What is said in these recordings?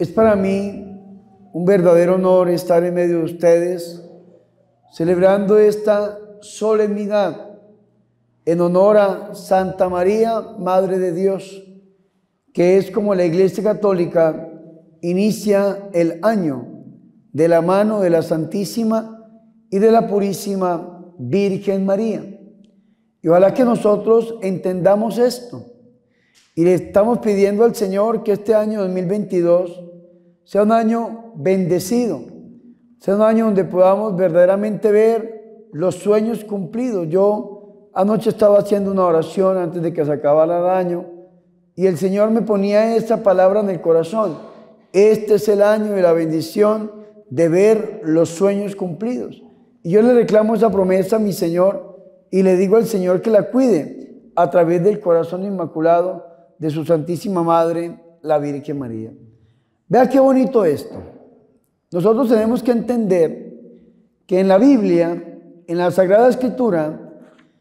Es para mí un verdadero honor estar en medio de ustedes, celebrando esta solemnidad en honor a Santa María, Madre de Dios, que es como la Iglesia Católica inicia el año de la mano de la Santísima y de la Purísima Virgen María. Y ojalá que nosotros entendamos esto y le estamos pidiendo al Señor que este año 2022 sea un año bendecido, sea un año donde podamos verdaderamente ver los sueños cumplidos. Yo anoche estaba haciendo una oración antes de que se acabara el año y el Señor me ponía esa palabra en el corazón. Este es el año de la bendición de ver los sueños cumplidos. Y yo le reclamo esa promesa a mi Señor y le digo al Señor que la cuide a través del corazón inmaculado de su Santísima Madre, la Virgen María. Vea qué bonito esto. Nosotros tenemos que entender que en la Biblia, en la Sagrada Escritura,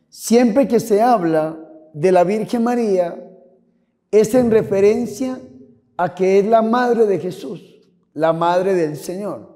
siempre que se habla de la Virgen María, es en referencia a que es la Madre de Jesús, la Madre del Señor.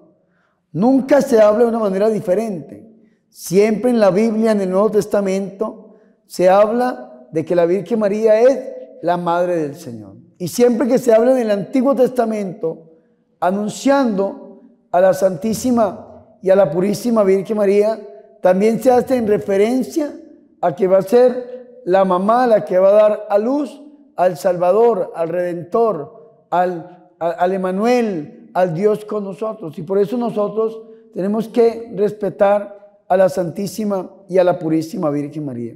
Nunca se habla de una manera diferente. Siempre en la Biblia, en el Nuevo Testamento, se habla de que la Virgen María es la Madre del Señor. Y siempre que se habla en el Antiguo Testamento, anunciando a la Santísima y a la Purísima Virgen María, también se hace en referencia a que va a ser la mamá la que va a dar a luz al Salvador, al Redentor, al Emanuel, al Dios con nosotros. Y por eso nosotros tenemos que respetar a la Santísima y a la Purísima Virgen María.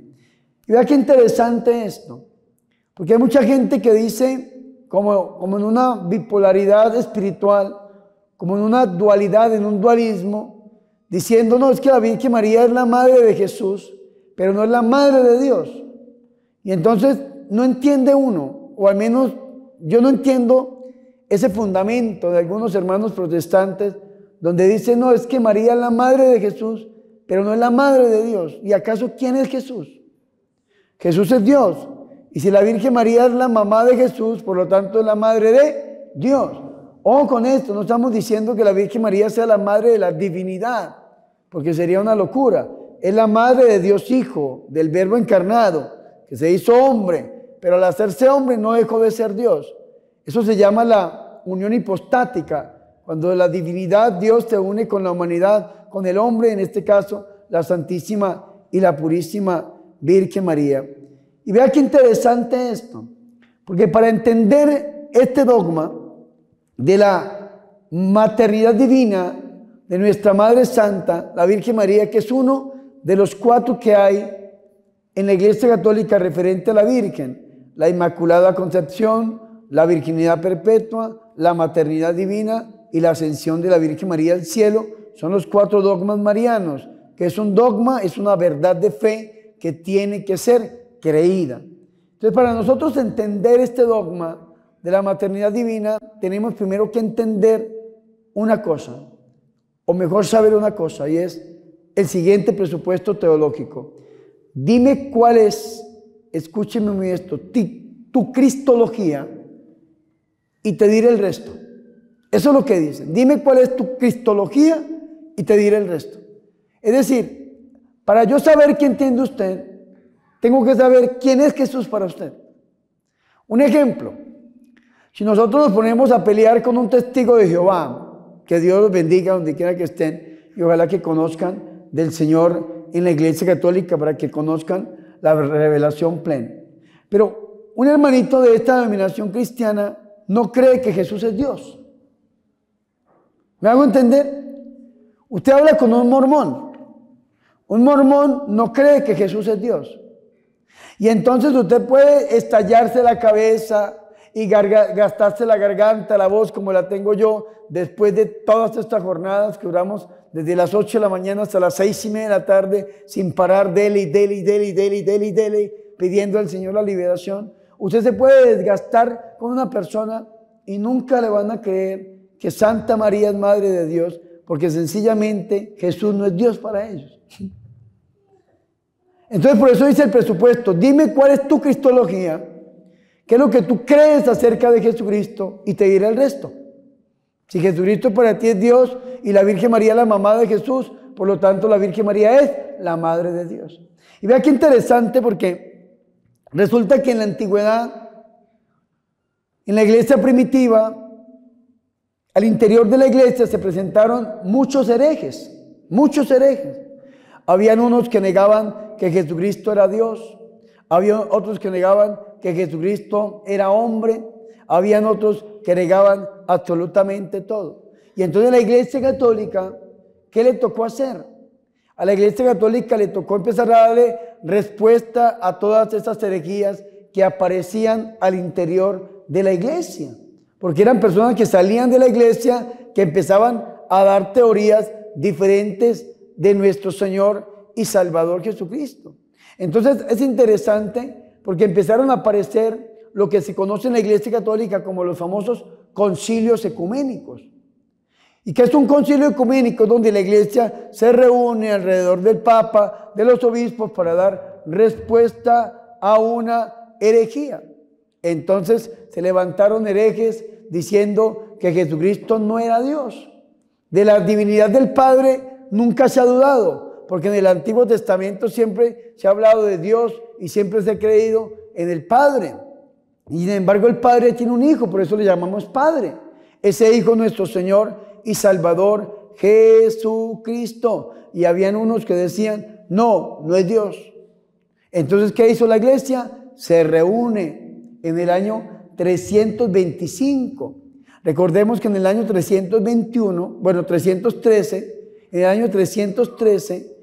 Y vea qué interesante esto, porque hay mucha gente que dice, como en una bipolaridad espiritual, como en una dualidad, en un dualismo, diciendo, no, es que la Virgen María es la Madre de Jesús, pero no es la Madre de Dios. Y entonces no entiende uno, o al menos yo no entiendo ese fundamento de algunos hermanos protestantes, donde dicen, no, es que María es la Madre de Jesús, pero no es la Madre de Dios. ¿Y acaso quién es Jesús? Jesús es Dios. Y si la Virgen María es la mamá de Jesús, por lo tanto es la Madre de Dios. Ojo con esto, no estamos diciendo que la Virgen María sea la Madre de la divinidad, porque sería una locura. Es la Madre de Dios Hijo, del Verbo encarnado, que se hizo hombre, pero al hacerse hombre no dejó de ser Dios. Eso se llama la unión hipostática, cuando la divinidad, Dios, se une con la humanidad, con el hombre, en este caso, la Santísima y la Purísima Virgen María. Y vea qué interesante esto, porque para entender este dogma de la maternidad divina de nuestra Madre Santa, la Virgen María, que es uno de los 4 que hay en la Iglesia Católica referente a la Virgen: la Inmaculada Concepción, la Virginidad Perpetua, la Maternidad Divina y la Ascensión de la Virgen María al cielo. Son los 4 dogmas marianos, que es un dogma, es una verdad de fe que tiene que ser creída. Entonces, para nosotros entender este dogma de la maternidad divina, tenemos primero que entender una cosa, o mejor saber una cosa, y es el siguiente presupuesto teológico. Dime cuál es, escúcheme muy esto, tu cristología, y te diré el resto. Eso es lo que dicen. Dime cuál es tu cristología y te diré el resto. Es decir, para yo saber qué entiende usted, tengo que saber quién es Jesús para usted. Un ejemplo, si nosotros nos ponemos a pelear con un testigo de Jehová, que Dios los bendiga donde quiera que estén, y ojalá que conozcan del Señor en la Iglesia Católica para que conozcan la revelación plena. Pero un hermanito de esta denominación cristiana no cree que Jesús es Dios. ¿Me hago entender? Usted habla con un mormón. Un mormón no cree que Jesús es Dios. Y entonces usted puede estallarse la cabeza y gastarse la garganta, la voz como la tengo yo, después de todas estas jornadas que duramos desde las 8 de la mañana hasta las 6:30 de la tarde, sin parar, dele, pidiendo al Señor la liberación. Usted se puede desgastar con una persona y nunca le van a creer que Santa María es Madre de Dios, porque sencillamente Jesús no es Dios para ellos. Entonces, por eso dice el presupuesto: dime cuál es tu cristología, qué es lo que tú crees acerca de Jesucristo, y te diré el resto. Si Jesucristo para ti es Dios y la Virgen María la mamá de Jesús, por lo tanto la Virgen María es la madre de Dios. Y vea qué interesante, porque resulta que en la antigüedad, en la iglesia primitiva, al interior de la iglesia se presentaron muchos herejes, muchos herejes. Habían unos que negaban que Jesucristo era Dios, había otros que negaban que Jesucristo era hombre, habían otros que negaban absolutamente todo. Y entonces la iglesia católica, ¿qué le tocó hacer? A la iglesia católica le tocó empezar a darle respuesta a todas esas herejías que aparecían al interior de la iglesia. Porque eran personas que salían de la iglesia, que empezaban a dar teorías diferentes de nuestro Señor y Salvador Jesucristo. Entonces es interesante porque empezaron a aparecer lo que se conoce en la iglesia católica como los famosos concilios ecuménicos. ¿Y qué es un concilio ecuménico? Donde la iglesia se reúne alrededor del Papa, de los obispos, para dar respuesta a una herejía. Entonces se levantaron herejes diciendo que Jesucristo no era Dios. De la divinidad del Padre nunca se ha dudado, porque en el Antiguo Testamento siempre se ha hablado de Dios y siempre se ha creído en el Padre. Y sin embargo el Padre tiene un Hijo, por eso le llamamos Padre. Ese Hijo nuestro Señor y Salvador Jesucristo. Y habían unos que decían, no, no es Dios. Entonces, ¿qué hizo la iglesia? Se reúne en el año 325. Recordemos que en el año 313, en el año 313,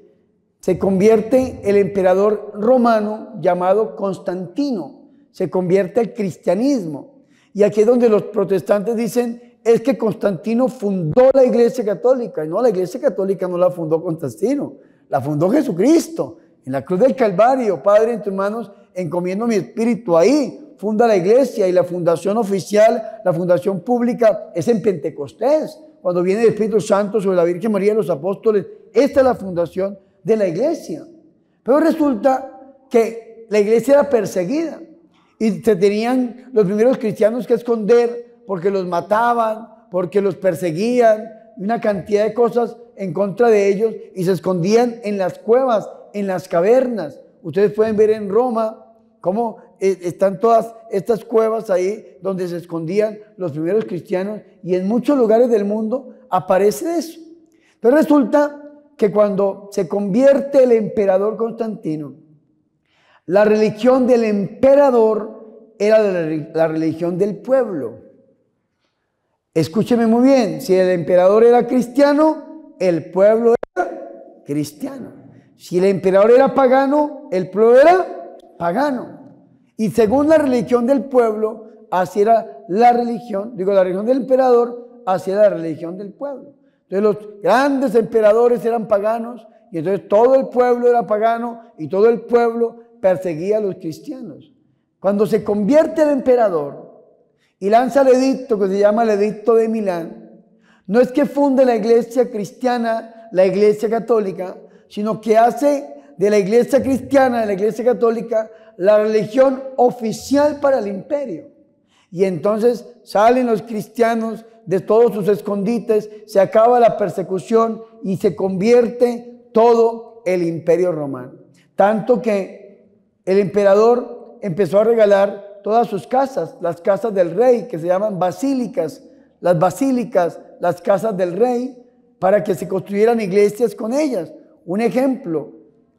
se convierte el emperador romano llamado Constantino, se convierte al cristianismo. Y aquí es donde los protestantes dicen, es que Constantino fundó la iglesia católica. Y no, la iglesia católica no la fundó Constantino, la fundó Jesucristo. En la cruz del Calvario, Padre, en tus manos encomiendo mi espíritu. Ahí funda la iglesia, y la fundación oficial, la fundación pública es en Pentecostés, cuando viene el Espíritu Santo sobre la Virgen María y los apóstoles. Esta es la fundación de la iglesia. Pero resulta que la iglesia era perseguida y se tenían los primeros cristianos que esconder porque los mataban, porque los perseguían, una cantidad de cosas en contra de ellos, y se escondían en las cuevas, en las cavernas. Ustedes pueden ver en Roma cómo están todas estas cuevas ahí donde se escondían los primeros cristianos, y en muchos lugares del mundo aparece eso. Pero resulta que cuando se convierte el emperador Constantino, la religión del emperador era la religión del pueblo. Escúcheme muy bien, si el emperador era cristiano, el pueblo era cristiano. Si el emperador era pagano, el pueblo era pagano. Y según la religión del pueblo, así era la religión, la religión del emperador, así era la religión del pueblo. Entonces los grandes emperadores eran paganos, y entonces todo el pueblo era pagano, y todo el pueblo perseguía a los cristianos. Cuando se convierte el emperador y lanza el edicto que se llama el Edicto de Milán, no es que funde la iglesia cristiana, la iglesia católica, sino que hace de la iglesia cristiana, de la iglesia católica, la religión oficial para el imperio. Y entonces salen los cristianos de todos sus escondites, se acaba la persecución y se convierte todo el imperio romano. Tanto que el emperador empezó a regalar todas sus casas, las casas del rey, que se llaman basílicas, las casas del rey, para que se construyeran iglesias con ellas. Un ejemplo,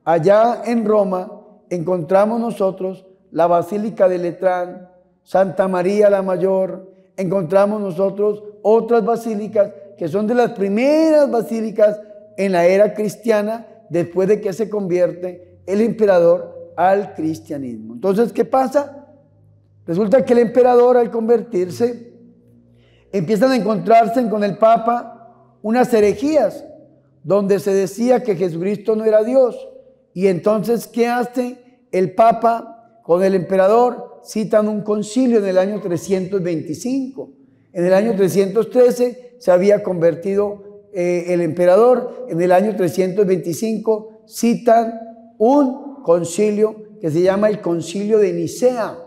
allá en Roma encontramos nosotros la Basílica de Letrán, Santa María la Mayor, encontramos nosotros otras basílicas que son de las primeras basílicas en la era cristiana, después de que se convierte el emperador al cristianismo. Entonces, ¿qué pasa? Resulta que el emperador, al convertirse, empiezan a encontrarse con el Papa unas herejías donde se decía que Jesucristo no era Dios. Y entonces, ¿qué hace el Papa con el emperador? Citan un concilio en el año 325. En el año 313 se había convertido el emperador. En el año 325 citan un concilio que se llama el Concilio de Nicea.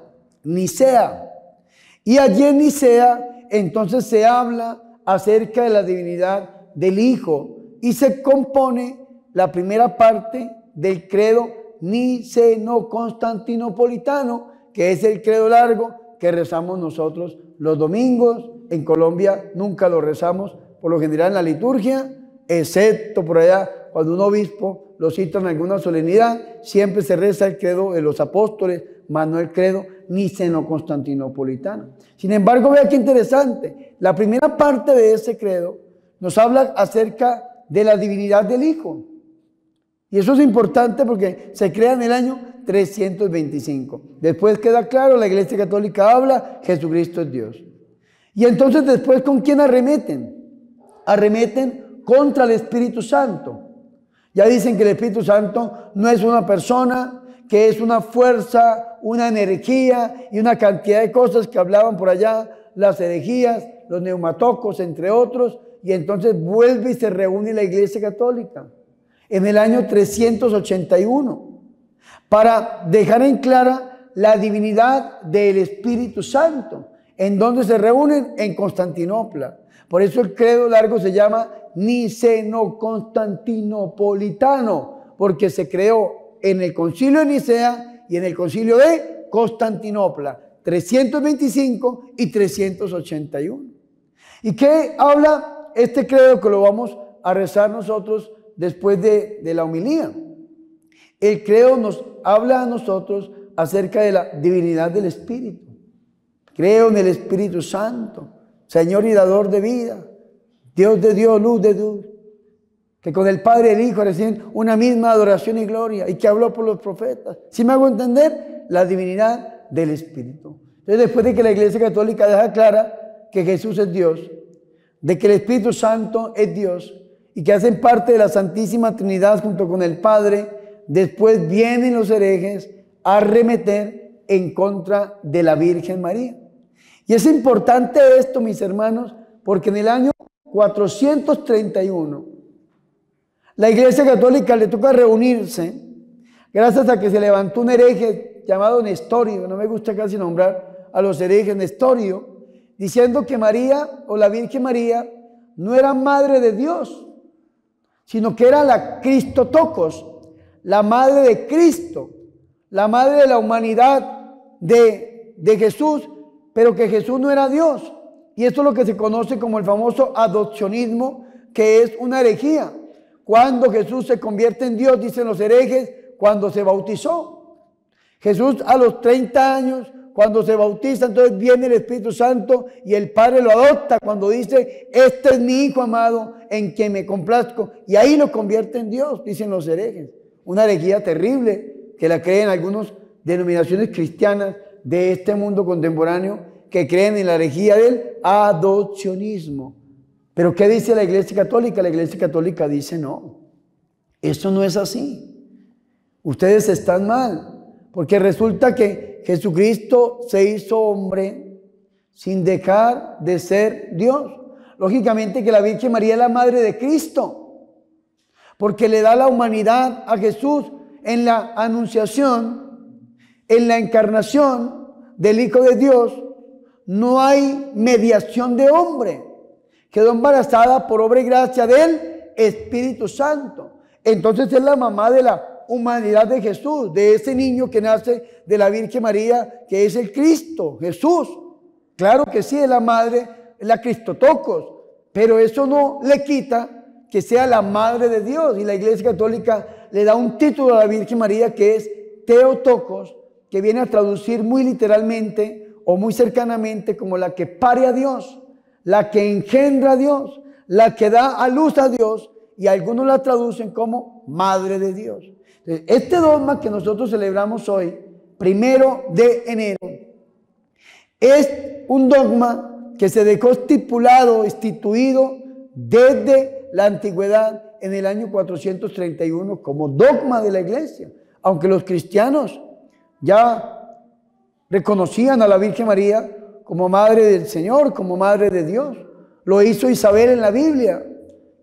Y allí en Nicea entonces se habla acerca de la divinidad del Hijo y se compone la primera parte del credo niceno-constantinopolitano, que es el credo largo que rezamos nosotros los domingos. En Colombia nunca lo rezamos por lo general en la liturgia, excepto por allá cuando un obispo lo cita en alguna solemnidad, siempre se reza el credo de los apóstoles, más no el credo niceno-constantinopolitano. Sin embargo, vea qué interesante, la primera parte de ese credo nos habla acerca de la divinidad del Hijo. Y eso es importante porque se crea en el año 325. Después queda claro, la Iglesia Católica habla, Jesucristo es Dios. Y entonces después, ¿con quién arremeten? Arremeten contra el Espíritu Santo. Ya dicen que el Espíritu Santo no es una persona, que es una fuerza, una energía y una cantidad de cosas que hablaban por allá, las herejías, los neumatocos, entre otros, y entonces vuelve y se reúne la Iglesia Católica en el año 381 para dejar en clara la divinidad del Espíritu Santo. ¿En dónde se reúnen? En Constantinopla. Por eso el credo largo se llama niceno-constantinopolitano, porque se creó en el concilio de Nicea y en el concilio de Constantinopla, 325 y 381. ¿Y qué habla este credo que lo vamos a rezar nosotros después de la homilía? El credo nos habla a nosotros acerca de la divinidad del Espíritu. Creo en el Espíritu Santo, Señor y dador de vida, Dios de Dios, luz de luz, que con el Padre y el Hijo reciben una misma adoración y gloria, y que habló por los profetas. ¿Sí me hago entender? La divinidad del Espíritu. Entonces, después de que la Iglesia Católica deja clara que Jesús es Dios, de que el Espíritu Santo es Dios, y que hacen parte de la Santísima Trinidad junto con el Padre, después vienen los herejes a arremeter en contra de la Virgen María. Y es importante esto, mis hermanos, porque en el año 431 la Iglesia Católica le toca reunirse gracias a que se levantó un hereje llamado Nestorio. No me gusta casi nombrar a los herejes, Nestorio, diciendo que María o la Virgen María no era madre de Dios, sino que era la Cristotocos, la madre de Cristo, la madre de la humanidad de Jesús, pero que Jesús no era Dios. Y esto es lo que se conoce como el famoso adopcionismo, que es una herejía. Cuando Jesús se convierte en Dios, dicen los herejes, cuando se bautizó. Jesús a los 30 años, cuando se bautiza, entonces viene el Espíritu Santo y el Padre lo adopta cuando dice, este es mi Hijo amado en quien me complazco. Y ahí lo convierte en Dios, dicen los herejes. Una herejía terrible que la creen algunas denominaciones cristianas de este mundo contemporáneo, que creen en la herejía del adopcionismo. Pero ¿qué dice la Iglesia Católica? La Iglesia Católica dice no, eso no es así. Ustedes están mal, porque resulta que Jesucristo se hizo hombre sin dejar de ser Dios. Lógicamente que la Virgen María es la madre de Cristo, porque le da la humanidad a Jesús en la anunciación, en la encarnación del Hijo de Dios. No hay mediación de hombre. Quedó embarazada por obra y gracia del Espíritu Santo. Entonces es la mamá de la humanidad de Jesús, de ese niño que nace de la Virgen María, que es el Cristo, Jesús. Claro que sí, es la madre, es la Cristotocos, pero eso no le quita que sea la madre de Dios. Y la Iglesia Católica le da un título a la Virgen María que es Theotokos, que viene a traducir muy literalmente o muy cercanamente como la que pare a Dios, la que engendra a Dios, la que da a luz a Dios, y algunos la traducen como Madre de Dios. Entonces, este dogma que nosotros celebramos hoy, 1 de enero, es un dogma que se dejó estipulado, instituido desde la antigüedad en el año 431 como dogma de la Iglesia, aunque los cristianos ya reconocían a la Virgen María como Madre del Señor, como Madre de Dios. Lo hizo Isabel en la Biblia.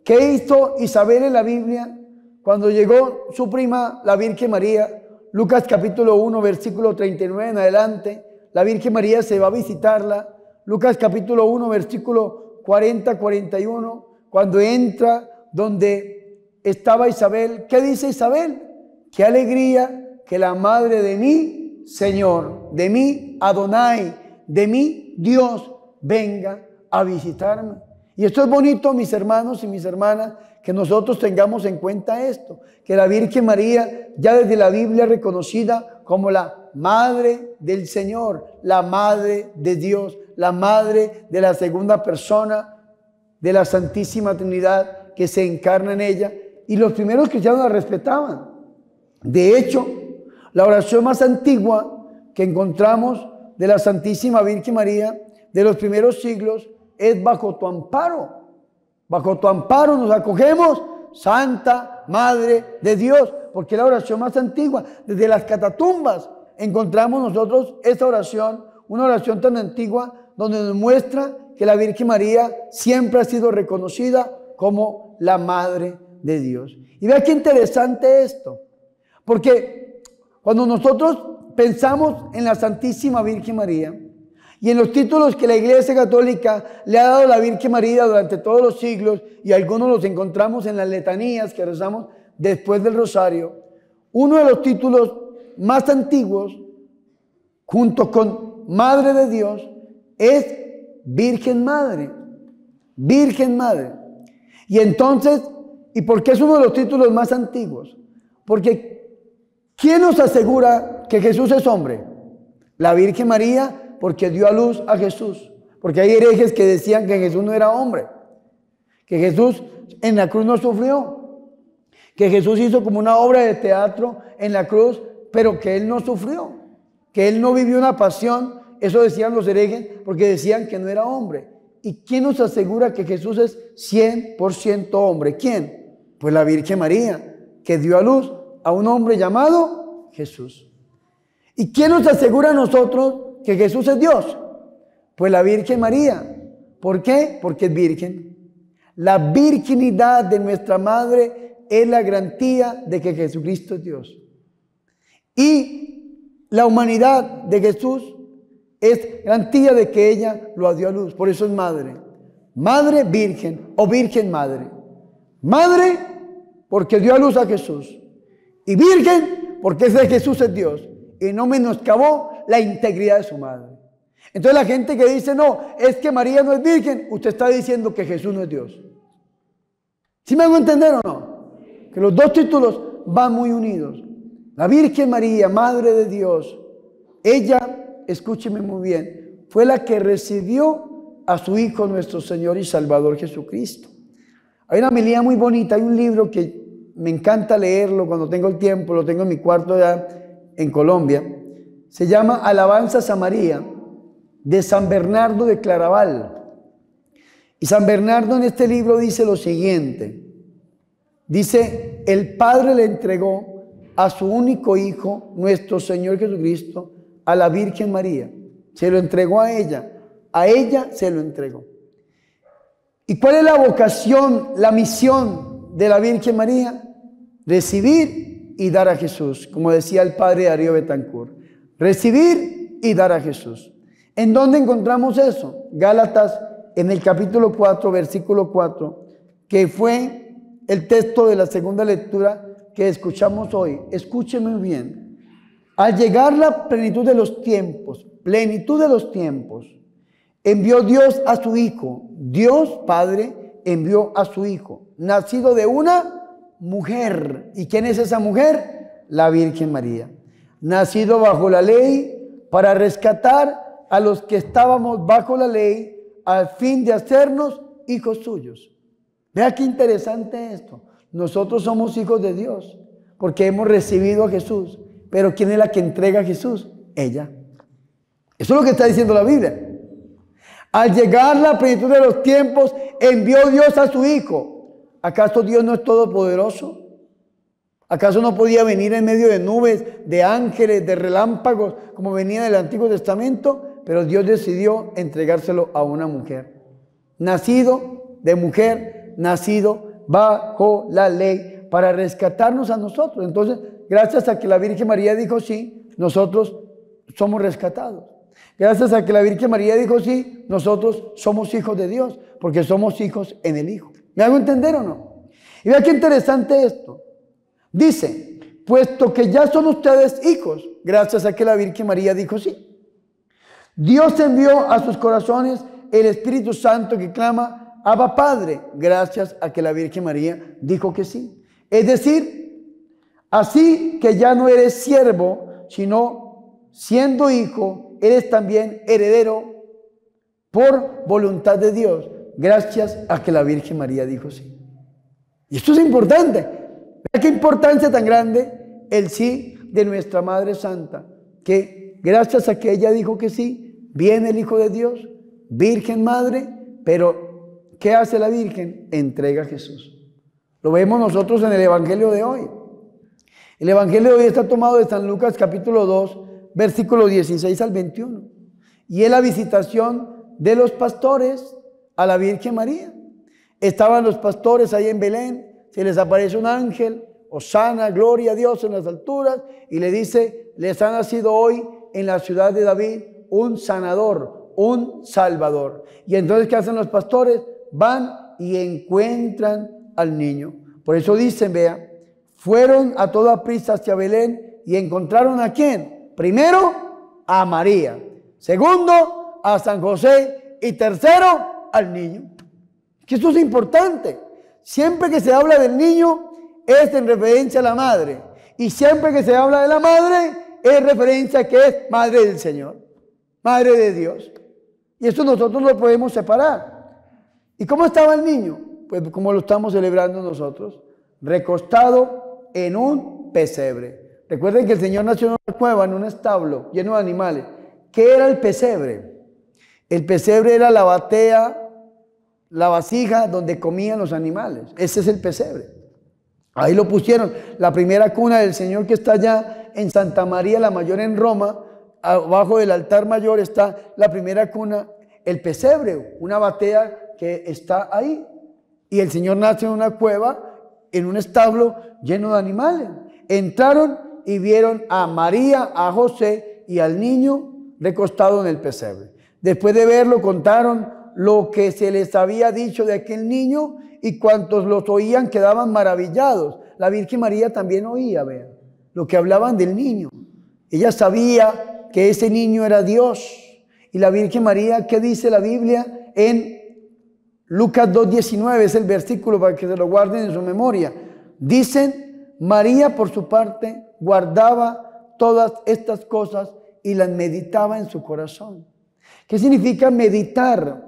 ¿Qué hizo Isabel en la Biblia cuando llegó su prima, la Virgen María? Lucas capítulo 1, versículo 39 en adelante. La Virgen María se va a visitarla. Lucas capítulo 1, versículo 40-41, cuando entra donde estaba Isabel, ¿qué dice Isabel? Qué alegría que la madre de mi Señor, de mi Adonai, de mi Dios, venga a visitarme. Y esto es bonito, mis hermanos y mis hermanas, que nosotros tengamos en cuenta esto, que la Virgen María, ya desde la Biblia reconocida como la Madre del Señor, la Madre de Dios, la Madre de la segunda persona de la Santísima Trinidad que se encarna en ella, y los primeros cristianos la respetaban. De hecho, la oración más antigua que encontramos de la Santísima Virgen María de los primeros siglos es: bajo tu amparo. Bajo tu amparo nos acogemos, Santa Madre de Dios, porque es la oración más antigua. Desde las catatumbas encontramos nosotros esta oración, una oración tan antigua, donde nos muestra que la Virgen María siempre ha sido reconocida como la Madre de Dios. Y vea qué interesante esto, porque cuando nosotros pensamos en la Santísima Virgen María y en los títulos que la Iglesia Católica le ha dado a la Virgen María durante todos los siglos, y algunos los encontramos en las letanías que rezamos después del rosario, uno de los títulos más antiguos, junto con Madre de Dios, es Virgen Madre. Virgen Madre. Y entonces, ¿y por qué es uno de los títulos más antiguos? Porque ¿quién nos asegura que Jesús es hombre? La Virgen María, porque dio a luz a Jesús. Porque hay herejes que decían que Jesús no era hombre, que Jesús en la cruz no sufrió, que Jesús hizo como una obra de teatro en la cruz, pero que Él no sufrió, que Él no vivió una pasión. Eso decían los herejes porque decían que no era hombre. ¿Y quién nos asegura que Jesús es 100% hombre? ¿Quién? Pues la Virgen María, que dio a luz a un hombre llamado Jesús. ¿Y quién nos asegura a nosotros que Jesús es Dios? Pues la Virgen María. ¿Por qué? Porque es virgen. La virginidad de nuestra madre es la garantía de que Jesucristo es Dios. Y la humanidad de Jesús es garantía de que ella lo dio a luz. Por eso es madre. Madre virgen o virgen madre. Madre porque dio a luz a Jesús. Y virgen porque ese Jesús es Dios. Y no menoscabó la integridad de su madre. Entonces la gente que dice, no, es que María no es virgen, usted está diciendo que Jesús no es Dios. ¿Sí me hago entender o no? Que los dos títulos van muy unidos. La Virgen María, Madre de Dios, ella, escúcheme muy bien, fue la que recibió a su Hijo, nuestro Señor y Salvador Jesucristo. Hay una homilía muy bonita, hay un libro que me encanta leerlo cuando tengo el tiempo, lo tengo en mi cuarto allá en Colombia. Se llama Alabanzas a María, de San Bernardo de Claraval. Y San Bernardo en este libro dice lo siguiente. Dice, el Padre le entregó a su único Hijo, nuestro Señor Jesucristo, a la Virgen María. Se lo entregó a ella se lo entregó. ¿Y cuál es la vocación, la misión de la Virgen María? Recibir y dar a Jesús, como decía el padre Darío Betancourt. Recibir y dar a Jesús. ¿En dónde encontramos eso? Gálatas, en el capítulo 4, versículo 4, que fue el texto de la segunda lectura que escuchamos hoy. Escúcheme bien. Al llegar la plenitud de los tiempos, envió Dios a su Hijo. Dios Padre envió a su Hijo, nacido de una mujer. ¿Y quién es esa mujer? La Virgen María. Nacido bajo la ley para rescatar a los que estábamos bajo la ley, al fin de hacernos hijos suyos. Vea qué interesante esto. Nosotros somos hijos de Dios porque hemos recibido a Jesús. Pero ¿quién es la que entrega a Jesús? Ella. Eso es lo que está diciendo la Biblia. Al llegar la plenitud de los tiempos, envió Dios a su Hijo. ¿Acaso Dios no es todopoderoso? ¿Acaso no podía venir en medio de nubes, de ángeles, de relámpagos, como venía en el Antiguo Testamento? Pero Dios decidió entregárselo a una mujer. Nacido de mujer, nacido bajo la ley, para rescatarnos a nosotros. Entonces, gracias a que la Virgen María dijo sí, nosotros somos rescatados. Gracias a que la Virgen María dijo sí, nosotros somos hijos de Dios, porque somos hijos en el Hijo. ¿Me hago entender o no? Y vea qué interesante esto. Dice, puesto que ya son ustedes hijos, gracias a que la Virgen María dijo sí. Dios envió a sus corazones el Espíritu Santo que clama, Abba Padre, gracias a que la Virgen María dijo que sí. Es decir, así que ya no eres siervo, sino siendo hijo, eres también heredero por voluntad de Dios, gracias a que la Virgen María dijo sí. Y esto es importante. Vea qué importancia tan grande el sí de nuestra Madre Santa, que gracias a que ella dijo que sí, viene el Hijo de Dios, Virgen Madre, pero ¿qué hace la Virgen? Entrega a Jesús. Lo vemos nosotros en el Evangelio de hoy. El Evangelio de hoy está tomado de San Lucas capítulo 2, versículo 16 al 21. Y es la visitación de los pastores a la Virgen María. Estaban los pastores ahí en Belén, se les aparece un ángel, Hosana, gloria a Dios en las alturas, y le dice, les ha nacido hoy en la ciudad de David un sanador, un salvador. Y entonces, ¿qué hacen los pastores? Van y encuentran al niño. Por eso dicen, vea, fueron a toda prisa hacia Belén y encontraron ¿a quién? Primero, a María. Segundo, a San José. Y tercero, al niño. Que esto es importante. Siempre que se habla del niño es en referencia a la madre. Y siempre que se habla de la madre es referencia a que es madre del Señor, madre de Dios. Y esto nosotros lo podemos separar. ¿Y cómo estaba el niño? Pues como lo estamos celebrando nosotros, recostado en un pesebre. Recuerden que el Señor nació en una cueva, en un establo lleno de animales. ¿Qué era el pesebre? El pesebre era la batea, la vasija donde comían los animales. Ese es el pesebre. Ahí lo pusieron. La primera cuna del Señor que está allá en Santa María la Mayor en Roma, abajo del altar mayor está la primera cuna, el pesebre, una batea que está ahí. Y el Señor nace en una cueva, en un establo lleno de animales. Entraron y vieron a María, a José y al niño recostado en el pesebre. Después de verlo, contaron lo que se les había dicho de aquel niño, y cuantos los oían quedaban maravillados. La Virgen María también oía, vean, lo que hablaban del niño. Ella sabía que ese niño era Dios. Y la Virgen María, ¿qué dice la Biblia? En Lucas 2:19 es el versículo para que se lo guarden en su memoria. Dicen, María por su parte guardaba todas estas cosas y las meditaba en su corazón. ¿Qué significa meditar?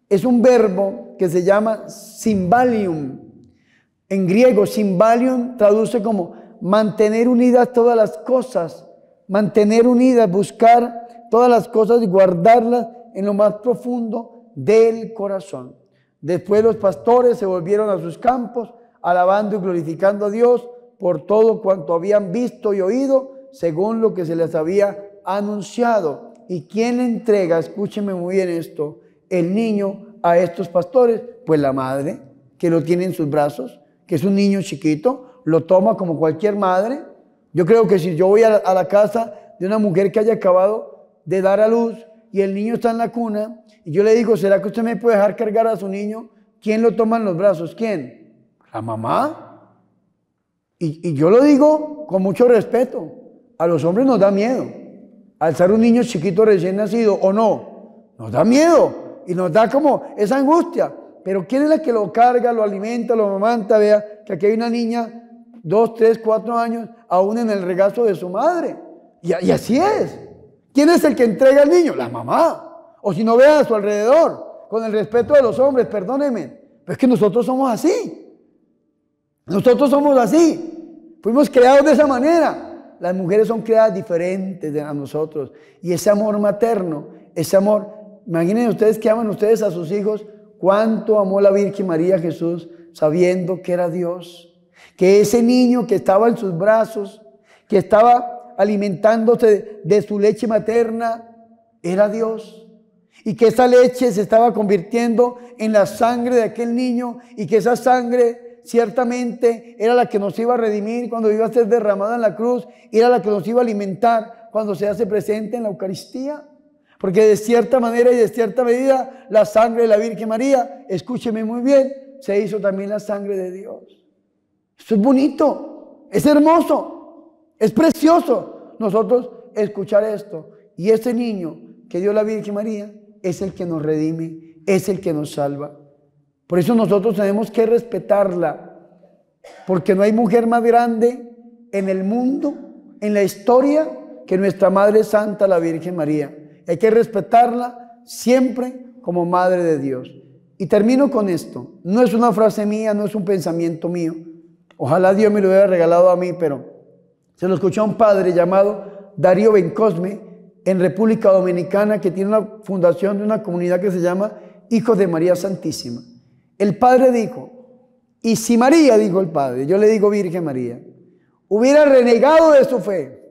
Es un verbo que se llama symbalium. En griego, symbalium traduce como mantener unidas todas las cosas, mantener unidas, buscar todas las cosas y guardarlas en lo más profundo del corazón. Después los pastores se volvieron a sus campos, alabando y glorificando a Dios por todo cuanto habían visto y oído, según lo que se les había anunciado. ¿Y quién le entrega, escúcheme muy bien esto, el niño a estos pastores? Pues la madre, que lo tiene en sus brazos, que es un niño chiquito, lo toma como cualquier madre. Yo creo que si yo voy a la casa de una mujer que haya acabado de dar a luz y el niño está en la cuna, y yo le digo, ¿será que usted me puede dejar cargar a su niño? ¿Quién lo toma en los brazos? ¿Quién? ¿La mamá? Y yo lo digo con mucho respeto. A los hombres nos da miedo alzar un niño chiquito recién nacido, ¿o no? Nos da miedo y nos da como esa angustia. Pero ¿quién es la que lo carga, lo alimenta, lo amamanta? Vea que aquí hay una niña, 2, 3, 4 años, aún en el regazo de su madre. Y así es. ¿Quién es el que entrega al niño? La mamá. O si no, vea a su alrededor, con el respeto de los hombres, perdónenme. Pero es que nosotros somos así. Nosotros somos así. Fuimos creados de esa manera. Las mujeres son creadas diferentes a nosotros. Y ese amor materno, ese amor, imaginen ustedes que aman ustedes a sus hijos, cuánto amó la Virgen María a Jesús, sabiendo que era Dios. Que ese niño que estaba en sus brazos, que estaba alimentándose de su leche materna, era Dios. Y que esa leche se estaba convirtiendo en la sangre de aquel niño, y que esa sangre ciertamente era la que nos iba a redimir cuando iba a ser derramada en la cruz, y era la que nos iba a alimentar cuando se hace presente en la Eucaristía. Porque de cierta manera y de cierta medida la sangre de la Virgen María, escúcheme muy bien, se hizo también la sangre de Dios. Esto es bonito, es hermoso, es precioso nosotros escuchar esto. Y ese niño que dio la Virgen María es el que nos redime, es el que nos salva. Por eso nosotros tenemos que respetarla, porque no hay mujer más grande en el mundo, en la historia, que nuestra Madre Santa, la Virgen María. Hay que respetarla siempre como Madre de Dios. Y termino con esto. No es una frase mía, no es un pensamiento mío. Ojalá Dios me lo hubiera regalado a mí, pero se lo escuchó a un padre llamado Darío Bencosme en República Dominicana, que tiene una fundación de una comunidad que se llama Hijos de María Santísima. El padre dijo, y si María, dijo el padre, yo le digo Virgen María, hubiera renegado de su fe,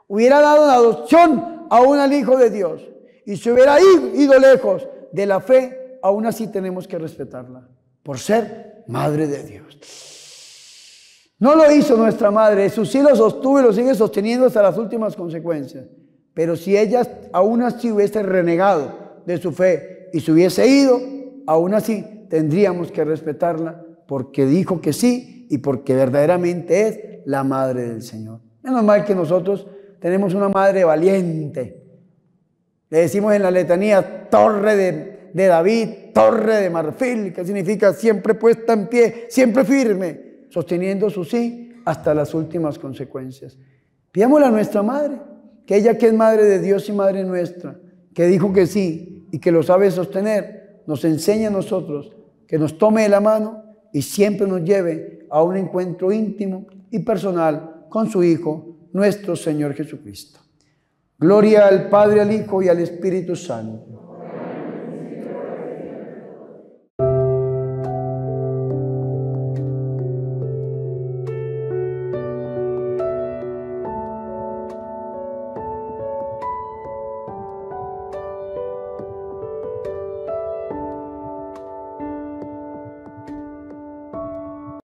hubiera dado en adopción aún al Hijo de Dios, y se hubiera ido lejos de la fe, aún así tenemos que respetarla, por ser Madre de Dios. No lo hizo nuestra Madre, Jesús sí lo sostuvo y lo sigue sosteniendo hasta las últimas consecuencias. Pero si ella aún así hubiese renegado de su fe y se hubiese ido, aún así tendríamos que respetarla porque dijo que sí y porque verdaderamente es la Madre del Señor. Menos mal que nosotros tenemos una Madre valiente. Le decimos en la letanía, torre de David, torre de marfil, que significa siempre puesta en pie, siempre firme, sosteniendo su sí hasta las últimas consecuencias. Pidámosle a nuestra Madre, que ella que es Madre de Dios y Madre nuestra, que dijo que sí y que lo sabe sostener, nos enseñe a nosotros, que nos tome de la mano y siempre nos lleve a un encuentro íntimo y personal con su Hijo, nuestro Señor Jesucristo. Gloria al Padre, al Hijo y al Espíritu Santo.